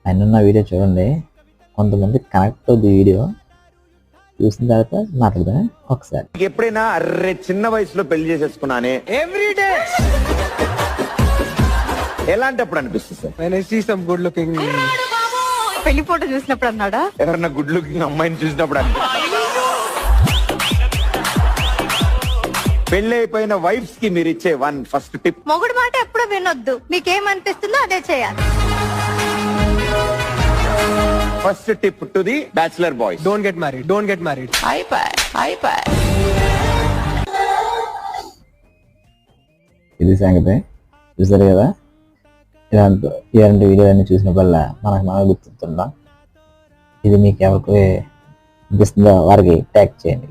ఆయన ఉన్న వీడియో చూడండి, కొంతమంది కనెక్ట్ అవుతుంది వీడియో చూసిన తర్వాత మాట్లాడదాం ఒకసారి. ఎప్పుడైనా అర్రే చిన్న వయసులో పెళ్లి చేసేసుకున్నానే ఎవ్రీడే ఎలాంటప్పుడు అనిపిస్తుంది sir? When I see some good looking పెళ్లి ఫోటో చూసినప్పుడు అన్నాడా? ఎవరన్నా గుడ్ లుకింగ్ అమ్మాయిని చూసినప్పుడు పెళ్లి అయిపోయిన వైఫ్స్ కి మీరు ఇచ్చే ఫస్ట్ టిప్? మొగుడు మాట ఎప్పుడు వినొద్దు, మీకేమనిపిస్తుందో అదే చేయాలి. First tip to the bachelor boys, don't get married. Don't get married. ఇది సంగతి. చూసారు కదా, ఇలాంటి వీడియోలన్నీ చూసినప్పుడల్లా మనం గుర్తుంటాం. ఇది మీకు ఎవరికి అనిపిస్తుందో వారికి ట్యాగ్ చేయండి.